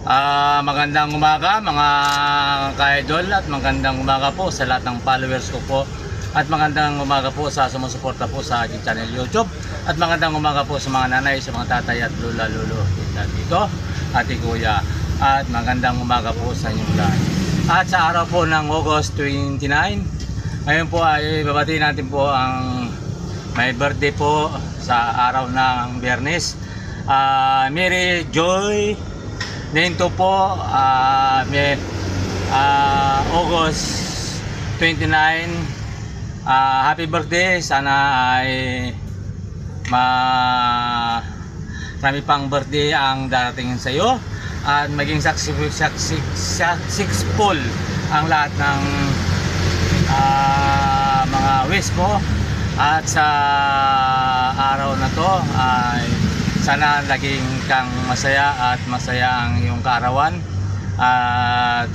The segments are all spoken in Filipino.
Magandang umaga mga ka-idol at magandang umaga po sa lahat ng followers ko po at magandang umaga po sa sumusuporta po sa aking channel YouTube at magandang umaga po sa mga nanay, sa mga tatay at lula, lulo dito, ate kuya at magandang umaga po sa inyong lahat. At sa araw po ng August 29, ngayon po ay babati natin po ang may birthday po sa araw ng Biyernes. Mary Joy Nento po, August 29, happy birthday. Sana ay marami pang birthday ang darating sa iyo at maging successful ang lahat ng mga wish mo. At sa araw na to ay sana laging kang masaya at masaya ang iyong kaarawan. At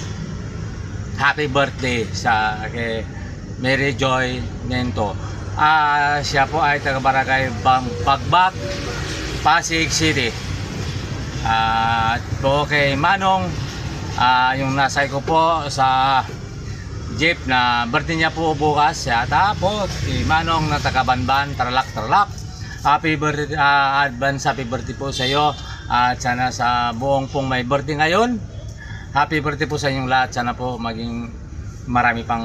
happy birthday sa kay Mary Joy Nento. Siya po ay taga-barangay Bagbag, Pasig City. At po kay Manong, yung nasay ko po sa jeep na birthday niya po bukas. Yata po si Manong na taga-Banban, Tarlac. Happy birthday, advance happy birthday po sa iyo at sana sa buong pong may birthday ngayon, happy birthday po sa inyong lahat. Sana po maging marami pang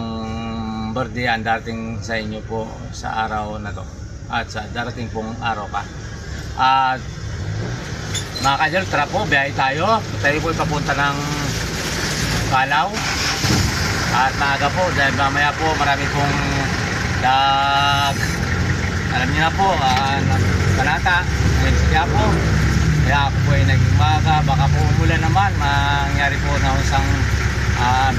birthday ang darating sa inyo po sa araw na to at sa darating pong araw pa. At mga kaidol, tara po, biyahe tayo po papunta ng Calao at maaga po dahil mamaya po marami pong alam niyo na po, Kanata, kaya po. Kaya ako po ay naging maga, baka po umulan naman, mangyari po na isang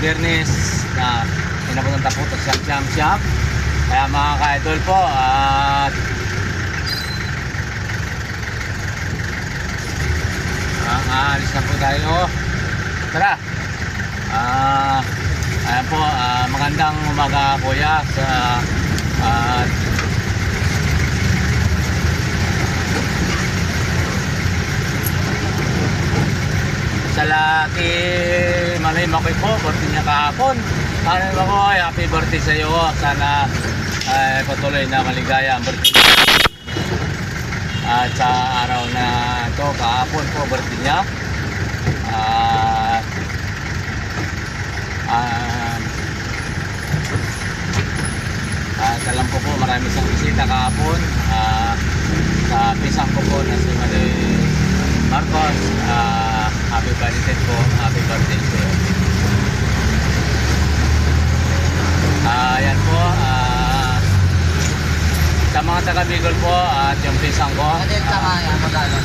Biyernes na pinapunta po sa siyam. Kaya mga ka-idol po, at aalis na po tayo. Tara! Ayan po, magandang umaga kuya sa sa laki Manoy Makoy po, birthday niya kahapon. Manoy Makoy, happy birthday sa iyo. Sana patuloy na maligaya ang birthday. At sa araw na ito, kahapon po birthday niya. At alam ko po marami siyang bisita kahapon. Sa pisang ko po na si Manoy Marcos, happy birthday po, happy birthday po. Ayan po, sa mga taga-Bicol po at yung pisang ko. Delta nga yan, magkano?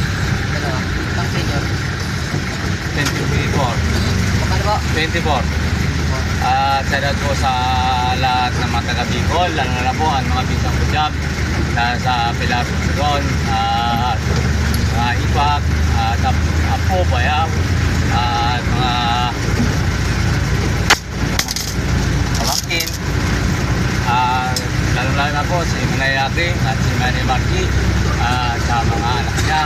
Dalawa, isang senior. 24. Magkano po? 24. At shout po sa lahat ng mga taga-Bicol, lalo na po ang mga pisang ko dyan sa Pilapit doon, at mga Ipag, at Apo, Bayaw, at mga pamangkin, lalo na po si Manay Aging at si Manay Marky, sa mga anak niya.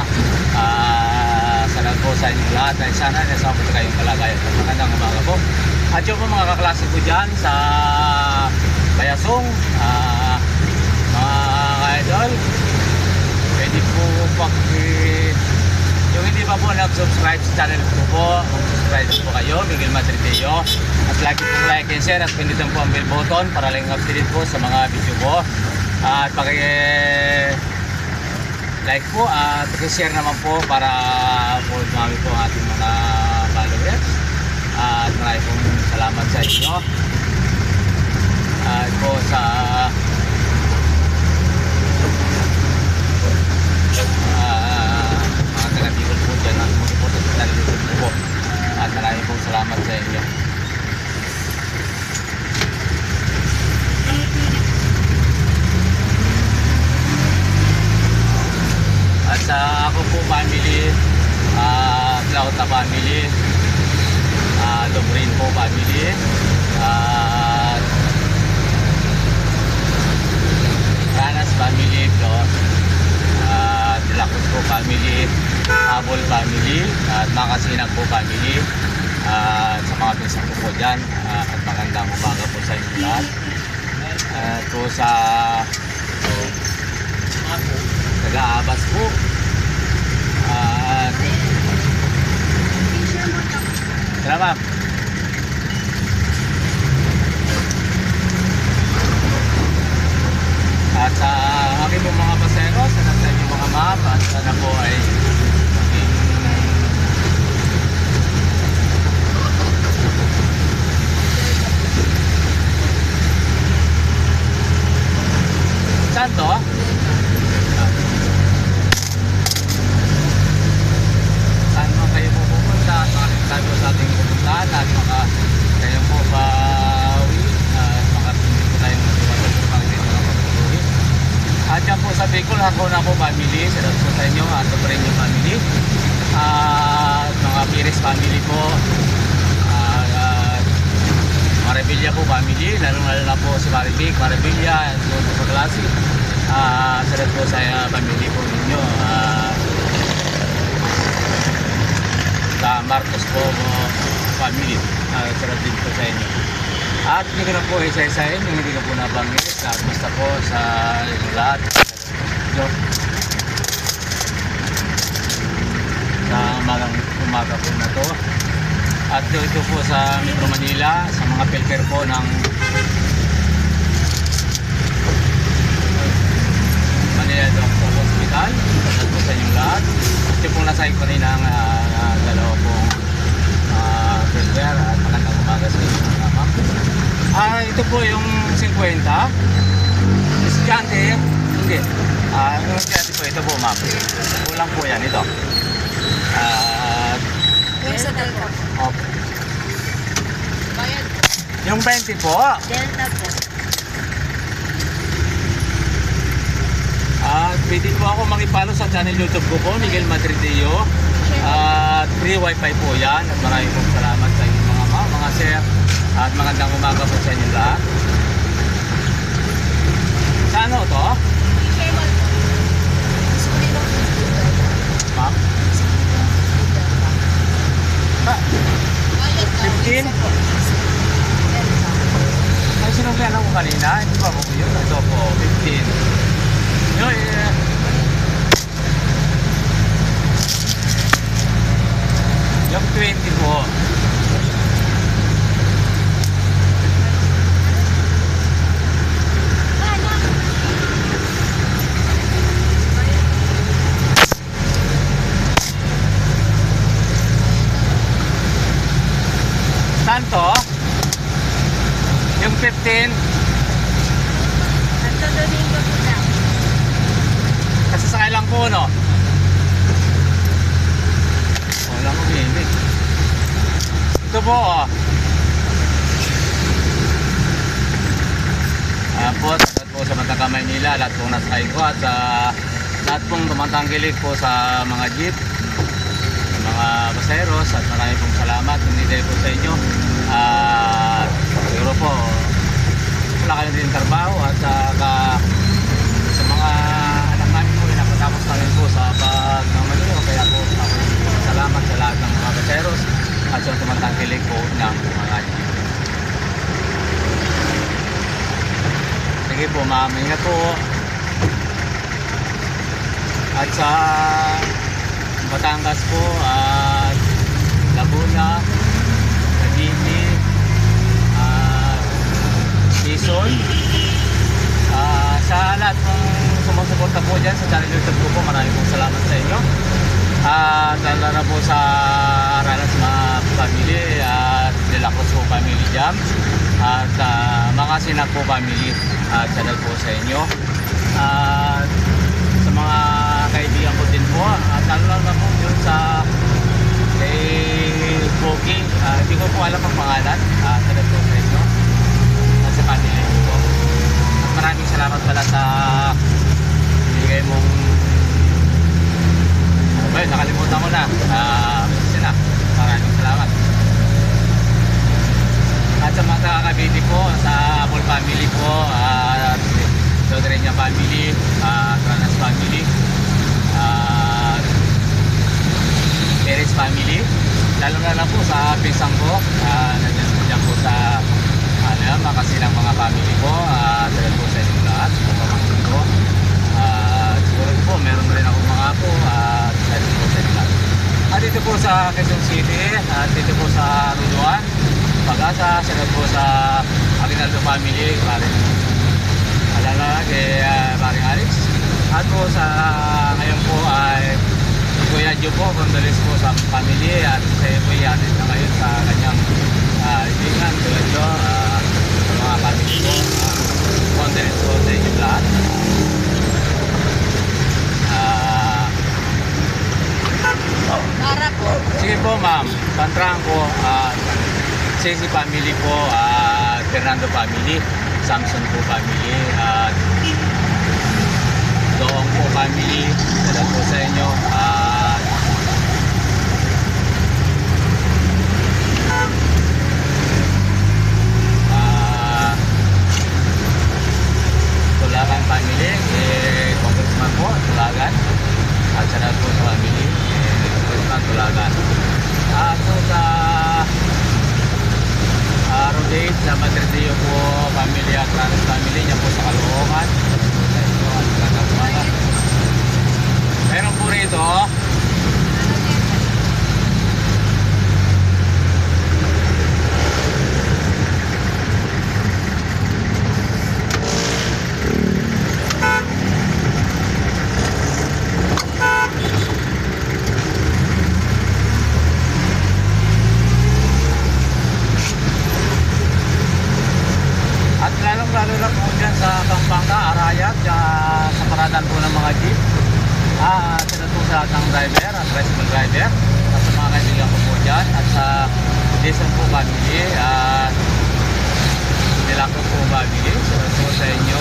Salamat po sa inyong lahat ay sana nasa po kayong kalagayan. Magandang umaga po. At yung po mga kaklase ko dyan sa Bayasong, mga ka-idol, pwede po yung hindi pa po nag-subscribe sa channel ko po, mag-subscribe po kayo, Miguel Madrideo, at lagi po like and share at pindutin po ang bell button para lang update po sa mga video ko. At like po at share naman po para po dumami po ating mga followers. At maraming pong salamat sa inyo. At po sa mga taga-Bicol po dyan at magpupunta sa taga-Bicol po. At maraming pong salamat sa inyo. At sa ako po family, Clauta family, Dobrin po family, Ranas family, Dilacos po family, Abol family at Makasinag po family at sa mga pinsan ko po dyan at magandang umaga po sa inyo lahat at po sa taga-Abas po at salamat. At sa aking po mga pasero, sana sa inyong mga map at sana po ay maging saan to? Saan mo kayo po pupunta? Saan po sa ating pupuntahan at maka kayo po pauwi at makatingin po tayong matiwala po pang dito na pagpatuloy. At yan po sa Bicol, ako na po family, salamat po sa inyo at sa Pereño family at mga Pires family po at Maribilla po family, lalo na po si Marivic, Maribilla at po sa klase salamat po sa family po ninyo sa Marcos po family salamat din po sa inyo. At hindi ko na po isa-isahin yung hindi ko po nabanggit at basta po sa inyong lahat sa umaga po na to at ito po sa Metro Manila sa mga pilker po ng Manila Doctor Hospital at po sa inyong lahat at yung pong nasahig pa rin ang dalawa pong pilker at magandang umaga sa inyo mga ma'am. Ito po yung 50 estudyante, hindi yung estudyante po, ito po ma'am kulang po yan, ito Yung sa Delta po. okay. Bayad po. Yung 20 po Delta po. pwede po ako makipalo sa channel YouTube ko po, Miguel Madridillo at free wifi po yan at maraming pong salamat sa inyong mga sir at magandang umaga po sa inyo lahat. Sa ano to? Kemal po. Eskwela po. Ma'am? Bayad po. 15? Isa po. Delta. Ay, sinunggan ako kanina, hindi pa po yun. Ito po, 15. Yung, yung 20 po. Saan to? Yung 15? Santo Domingo po lang. Kasi sakay lang po, no? Wala ko bimig. Ito po, oh. Ayan po, sagat po sa Mataga Maynila, lahat pong nasakay ko at lahat pong tumatangkilik po sa mga jeep, sa mga baseros at marami pong salamat. Hindi dahil po sa inyo. Siguro po, wala kayo din trabaho at sa mga anak namin po, napatapos namin po sa pagmamalino. Kaya po ako salamat sa lahat ng mga baseros at sa tumatangkilik po ng mga jeep. Sige po ma'am, ingat po. At sa Batangas po at Laguna, Cavite, at Quezon. Sa lahat ng sumusuporta po dyan sa channel YouTube ko po, maraming pong salamat sa inyo. At lalo na po sa Aralas mga family at De La Cruz po family jam at mga Sinag po family at salamat po sa inyo. At sa mga kaibigan ko din po at lalo na po yun sa kay Pogi, hindi ko po alam ang pangalan, salamat po sa inyo at sa family ko. At maraming salamat pala sa binigay mong nakalimutan ko na sila. Maraming salamat. At sa mga kakabiti po, sa Apple family po, at Sodrenya family, Tranas family, Perez family. Lalo na lang po sa pisang ko. Nandiyan po sa makasilang mga family ko. Salamat po sa inyo lahat. Pamangkin ko. Siguro po, meron rin ako mga po. Salamat po sa inyo lahat. Dito po sa Quezon City. Dito po sa Ruduan. Pag-asa. Salamat po sa Aguinaldo family. Paring alala kay paring Alex. At po sa ngayon po ay Kuya Jo po, condolence po sa family at saya po iatid na ngayon sa kanyang ibigan, Kuya Jo, sa mga family ko. Condolence po sa inyo lahat. Para po. Sige po ma'am, Pantrang po, Sisi family po, Fernando family, Samson po family, at Doong po family, salamat po sa inyo. Tulagan family, Congressman po, Tulagan. At salamat po sa family, Congressman Tulagan. So sa Rodate, sa Madridillo po family at Ranos family, niya po sa Caloocan. Meron po rito at lalong-lalo na po dyan sa Pampanga, Arayat, sa paradan po ng mga jeep. Sila po sa atang driver at tricycle driver at sa mga kaibigan ko po dyan at sa Jason po family at Nilako po family. Sila po sa inyo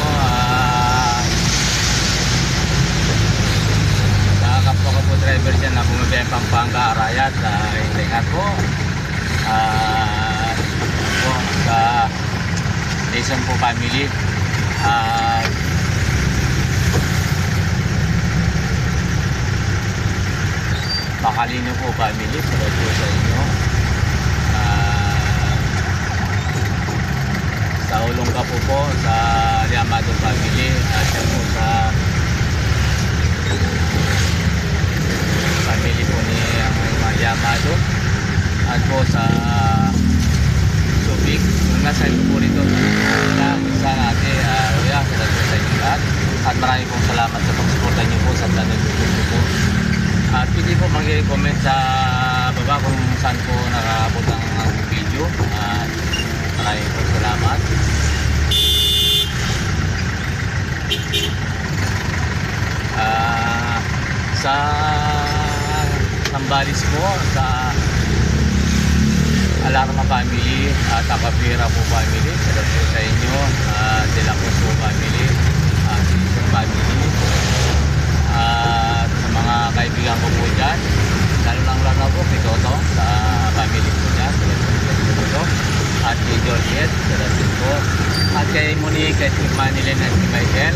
sa kapwa ko po driver dyan na bumibiyang Pampanga, Arayat. Ingat po po sa Jason po family at Pakalino po family, salamat po sa inyo. Sa Olongga po sa Liamado family at yan po sa family po ni Liamado at po sa Subic. Nasa ito po rito sa natin, salamat po sa inyo lahat at maraming pong salamat sa pagsuporta niyo po sa channel YouTube po. At pwede po mag-comment sa baba kung saan po nakakabot ang video. At maraming po salamat. Sa Sambales po, sa Alarma family, Takapira po family, salamat po sa inyo. Delacos po family, Sisong family. At sa mga kaibigan ko po dyan, lalo lang po kay Toto sa family po dyan, at kay Georgette, salamat po, at kay Monique, kay Manilyn at kay Michael,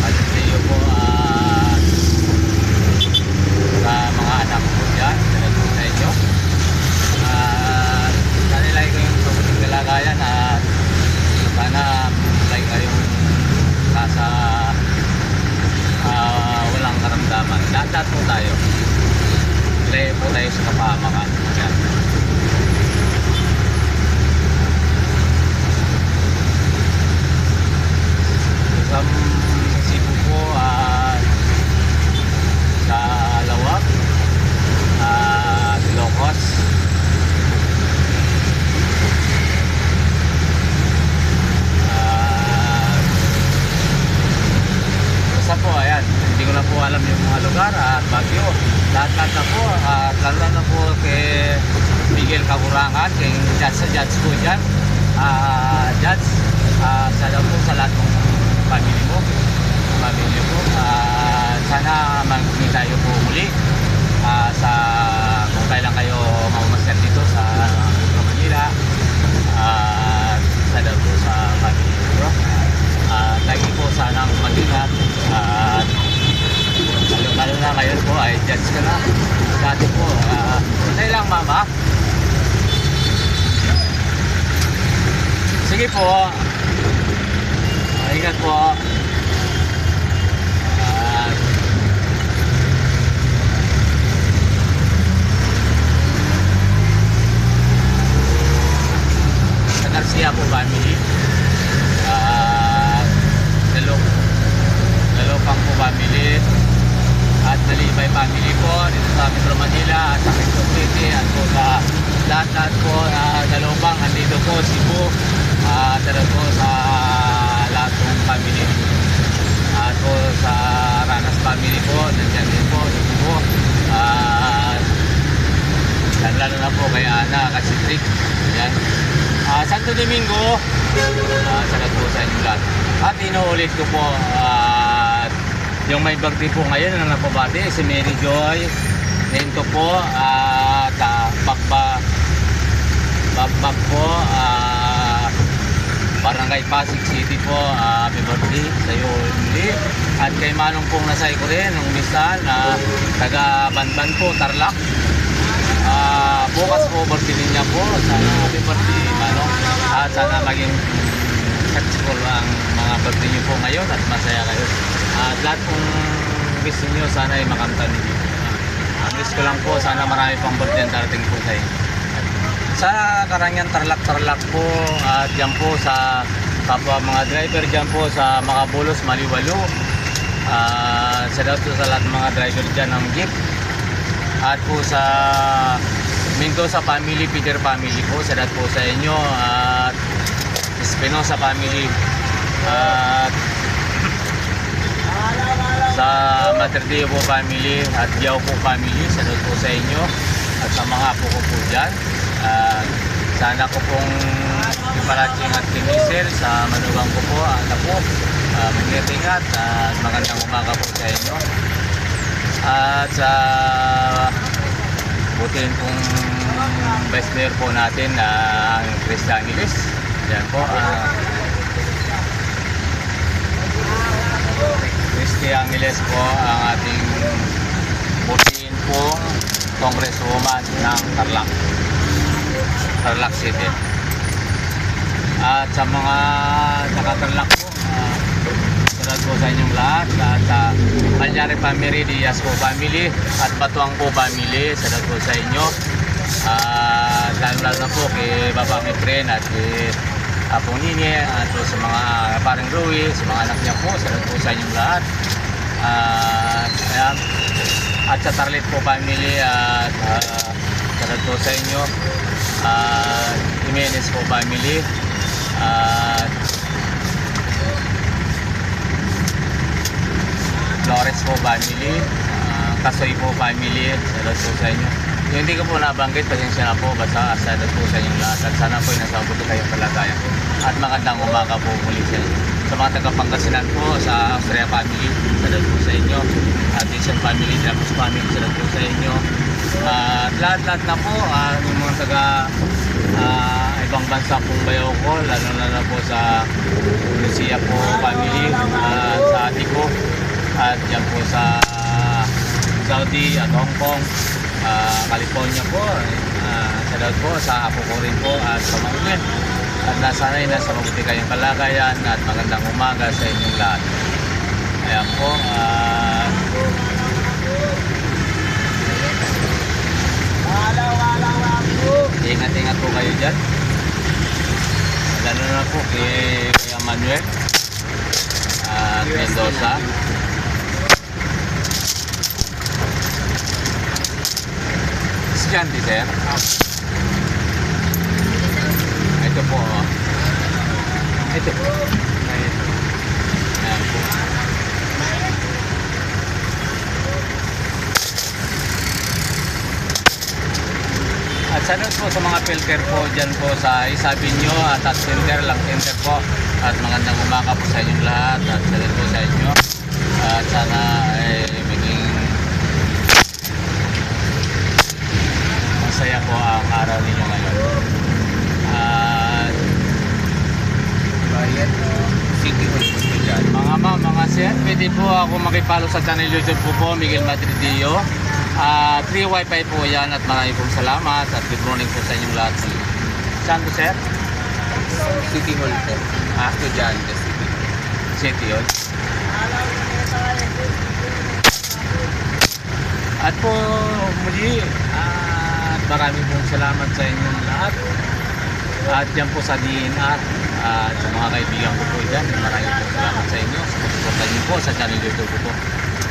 at sa iyo po sa mga anak ko dyan, salamat po sa inyo. Sanilay ko yung pabuting kalagayan at sana like kayong nasa walang karamdaman. Lahat po tayo. Layo po tayo sa kapahamakan. Yan. Sa Cebu po sa Lawak, Ilocos, basta po, ayan, hindi ko na po alam yung mga lugar at Baguio, lahat na po, at lalo na po kay Miguel Kagurangan, kay Judge po dyan, Judge, sana po sa lahat ng family mo, sana mag-meet tayo po muli sa kung kailan kayo mamasyal dito sa Manila, sana po sa family mo. Lagi po sanang mag-ingat at lalo na ngayon po ay judge ka na. Dati po ma'am, ha? Sige po. Ingat po. At sa Garcia po family. At Dalopang po family. At Nalibay family po dito sa Metro Manila at sa Quezon City at po sa lahat-lahat po Dalopang, andito po Cebu at po sa lahat ng family at po sa Ranas family po nandiyan din po sa Cebu at lalo na po kay Ana Kasitrik yan. Santo Domingo salat po sa inyo lahat at inuulit ko po yung may birthday po ngayon na napabati si Mary Joy Nento po at Bagbag po Barangay Pasig City po, happy birthday sa iyo muli. At kay Manong pong nasay ko rin nung misan taga Banban po, Tarlac. Bukas po birthday niya po, sana happy birthday Manong. At sana maging successful ang mga birthday niyo po ngayon at masaya kayo. At lahat pong gusto niyo sana ay makanta niyo. Ang gusto ko lang po, sana marami pang birthday ang darating po sa inyo. Sa Karangyang Tarlac po at dyan po sa kapwa mga driver dyan po sa Makabulos, Maliwalo sa lahat ng mga driver dyan ng jeep at po sa Mendoza family, Peter family po sa lahat po sa inyo at Espinosa family at sa Mater Deo po family at Diao po family sa lahat po sa inyo at sa mga apo ko po dyan. Sana ko pong ipalatsing at kinisir sa manugang ko po at po mag-ingat at magandang umaga po sa inyo at sa butin pong vice mayor po natin ang Chris Angeles yan po Christy Angeles po ang ating butin pong congresswoman ng Tarlac City at sa mga nakatarlac po salamat po sa inyong lahat at sa Palyari family, Diaz po family at Batuang po family salamat po sa inyo at lalo na po kay Baba Mipren at kay Apong Nini at po sa mga parang Rui sa mga anak niya po salamat po sa inyong lahat at sa Tarlit po family at salamat po sa inyo Jimenez po family at Flores po family Kasoy po family salamat po sa inyo yung hindi ko po nabanggit pasensya na po basta salamat po sa inyong lahat at sana po nasabuti kayong kalagayan at magandang umaga po muli sa inyo sa mga taga-Pangasinan po sa Austria family salamat po sa inyo at Asian family, Drapos family salamat po sa inyo at lahat-lahat na po yung mga taga ibang bansa pong bayaw ko lalo na po sa Lucia po family sa ate ko at yan po sa Saudi at Hong Kong California po salamat po sa apo ko rin po at sa mga at nasanay na sa mabuti kayong kalagayan at magandang umaga sa inyong lahat ayan po ingat-ingat po kayo dyan lalo na po kay Manuel at Mendoza Scanty sir ito po ito po ayan po at salamat po sa mga filter po dyan po sa Isabin nyo at center lang center po at magandang umaga po sa inyong lahat at salamat po sa inyo at sana ay maging masaya po ang araw ninyo ngayon at Bayad City Hall po ito dyan. Mga ma'am, mga sir, pwede po ako makipalo sa channel YouTube ko po, Miguel Madridio. Free wifi po yan at marami pong salamat at good morning po sa inyong lahat. Saan po sir? City Hall po. Ito dyan, the City Hall. City yun. At po muli, marami pong salamat sa inyong lahat. At yan po sa DNR at sa mga kaibigan ko po dyan, marami pong salamat sa inyo. Supportan niyo po sa channel YouTube ko po.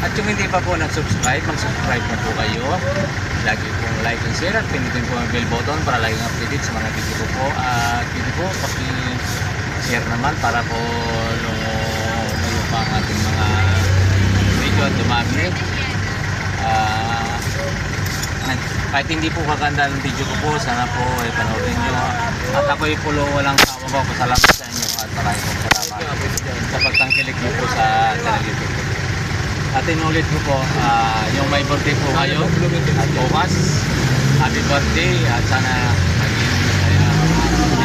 At yung hindi pa po nag-subscribe, mag-subscribe na po kayo. Lagi pong like and share at pinutin po ang bell button para lagi updated sa mga video ko po. At video po, paki-share naman para po lumayo pa ang ating mga video at dumami. Kahit hindi po kaganda ng video ko po, sana po ay panoorin nyo. At ako'y pulo walang sawa ko. Salamat sa inyo at maraming pong salamat sa pagtangkilik nyo po sa channel YouTube ko. At inulit ko po, yung may birthday po ngayon at bukas, happy birthday at sana maging masaya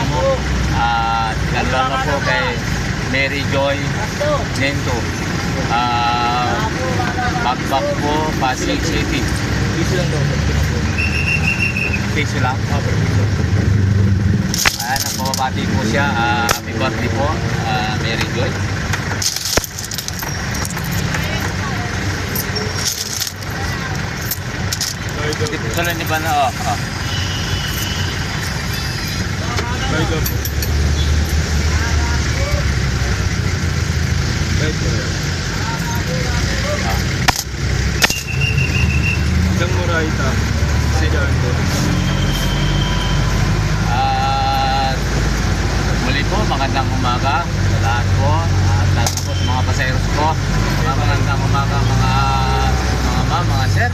mo. At gano'n na po kay Mary Joy Nento. Bagbak po, Pasig City. Piso lang. Ayan, napabati po siya. Happy birthday po, Mary Joy. Tuloy ni ba na? Isang murayta. Kasi dyan po. At muli po, magandang umaga sa lahat po. At lahat po sa mga paseros ko. Magandang umaga mga ma'am, mga sir.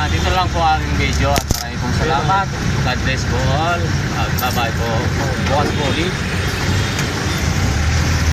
Dito lang po ang video at maraming pong salamat. God bless po all. Bye-bye po. Bukas po ulit.